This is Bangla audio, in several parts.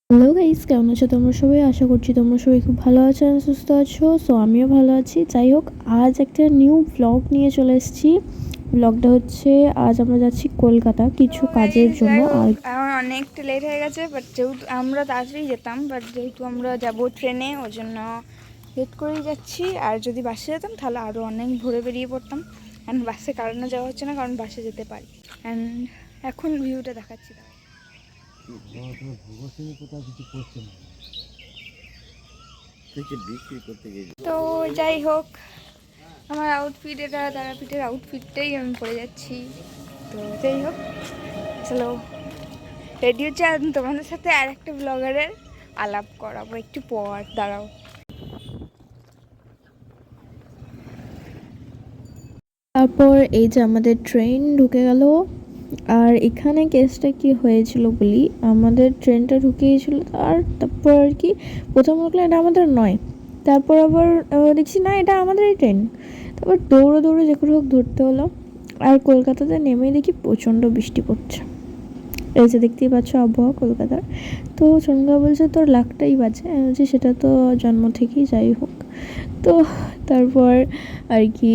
হ্যালো গাইস, কেমন আছো তোমরা সবাই? আশা করছি তোমরা সবাই খুব ভালো আছো আর সুস্থ আছো। সো আমিও ভালো আছি। যাই হোক, আজ একটা নিউ ব্লগ নিয়ে চলে এসেছি। ব্লগটা হচ্ছে আজ আমরা যাচ্ছি কলকাতা কিছু কাজের জন্য। আর আমার অনেকটা লেট হয়ে গেছে, বাট যেহেতু আমরা তাড়াতাড়ি যেতাম, বাট যেহেতু আমরা যাবো ট্রেনে, ওই জন্য লেট করেই যাচ্ছি। আর যদি বাসে যেতাম তাহলে আরও অনেক ভোরে বেরিয়ে পড়তাম। অ্যান্ড বাসে কারণে যাওয়া হচ্ছে না, কারণ বাসে যেতে পারি। অ্যান্ড এখন ভিউটা দেখাচ্ছি। তো যাই হোক, আমার আউটফিট এটা তারাপীঠের আউটফিটটাই আমি পরে যাচ্ছি। তো যাই হোক, চলো রেডি হচ্ছে। আর তোমাদের সাথে আর একটা ব্লগারের আলাপ করাবো একটু পর, দাঁড়াও। তারপর এই যে আমাদের ট্রেন ঢুকে গেল। আর এখানে কেসটা কি হয়েছিল বলি, আমাদের ট্রেনটা ঢুকে গিয়েছিল। আর তারপর আর কি প্রথম লাগলো এটা আমাদের নয়। তারপর আবার দেখছি না, এটা আমাদেরই ট্রেন। তারপর দৌড়ে দৌড়ে যে করে হোক ধরতে হলো। আর কলকাতাতে নেমেই দেখি প্রচণ্ড বৃষ্টি পড়ছে। এই যে দেখতেই পাচ্ছ আবহাওয়া কলকাতার। তো চন্দ্রা বলছে তোর লাখটাই বাজে। আমি বলছি সেটা তো জন্ম থেকেই, যাই হোক। তো তারপর আর কি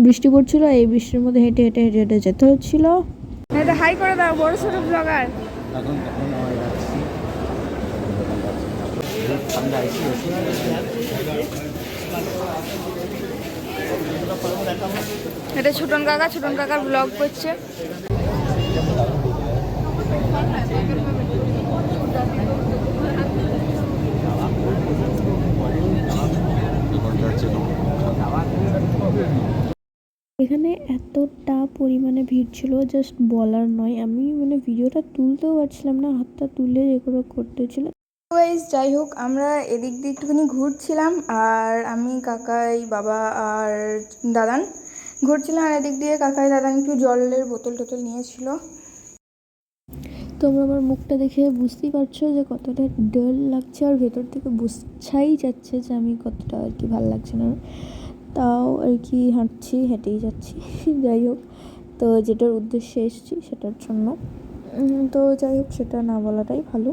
বৃষ্টি পড়ছিল, এই বৃষ্টির মধ্যে হেঁটে হেঁটে হেঁটে হেঁটে যেতে হচ্ছিল। এটা হাই করে দাও, বড় ছোট ব্লগার। এটা ছোটন কাকার ব্লগ করছে। এখানে এতটা পরিমাণে ভিড় ছিল জাস্ট বলার নয়। আমি মানে ভিডিওটা তুলতেও পারছিলাম না, হাতটা তুলে এগুলো করতে হচ্ছিল। যাই হোক, আমরা এদিক দিয়ে একটুখানি ঘুরছিলাম, আর আমি কাকাই বাবা আর দাদান ঘুরছিলাম। আর এদিক দিয়ে কাকাই দাদান একটু জলের বোতল টোতল নিয়েছিল। তোমরা আমার মুখটা দেখে বুঝতেই পারছো যে কতটা ডাল লাগছে, আর ভেতর থেকে বোঝাই যাচ্ছে যে আমি কতটা আর কি ভালো লাগছে না। তাও আর কি হাঁটছি, হেঁটেই যাচ্ছি। যাই হোক, তো যেটার উদ্দেশ্যে এসেছি সেটার জন্য, তো যাই হোক সেটা না বলাটাই ভালো।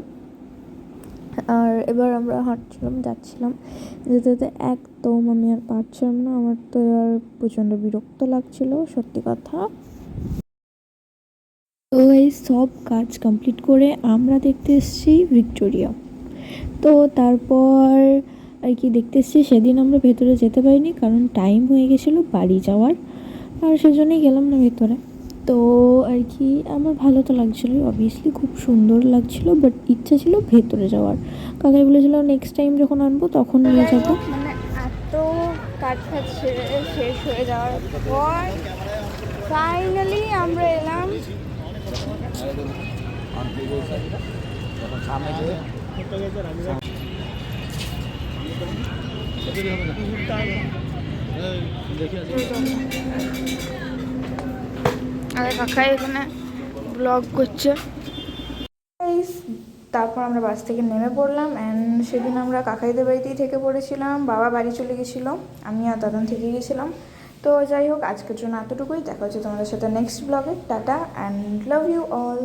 আর এবার আমরা হাঁটছিলাম, যাচ্ছিলাম, যেতে যেতে একদম আমি আর পারছিলাম না। আমার তো আর প্রচণ্ড বিরক্ত লাগছিল, সত্যি কথা। তো এই সব কাজ কমপ্লিট করে আমরা দেখতে এসেছি ভিক্টোরিয়া। তো তারপর আর কি দেখতে এসেছি, সেদিন আমরা ভেতরে যেতে পারিনি কারণ টাইম হয়ে গেছিলো বাড়ি যাওয়ার, আর সেজন্যই গেলাম না ভেতরে। তো আর কি আমার ভালো তো লাগছিলো, অবভিয়াসলি খুব সুন্দর লাগছিলো, বাট ইচ্ছা ছিল ভেতরে যাওয়ার। কাকাই বলেছিল নেক্সট টাইম যখন আনবো তখন নিয়ে যাবো। মানে এত কাজ শেষ হয়ে যাওয়ার পর ফাইনালি আমরা এলাম। আরে কাকাই এখানে ব্লগ করছে। তারপর আমরা বাস থেকে নেমে পড়লাম, অ্যান্ড সেদিন আমরা কাকাইদের বাড়িতেই থেকে পড়েছিলাম। বাবা বাড়ি চলে গেছিলো, আমি আর দাদান থেকে গেছিলাম। তো যাই হোক, আজকের জন্য এতটুকুই। দেখা হচ্ছে তোমাদের সাথে নেক্সট ব্লগে। Tata and love you all.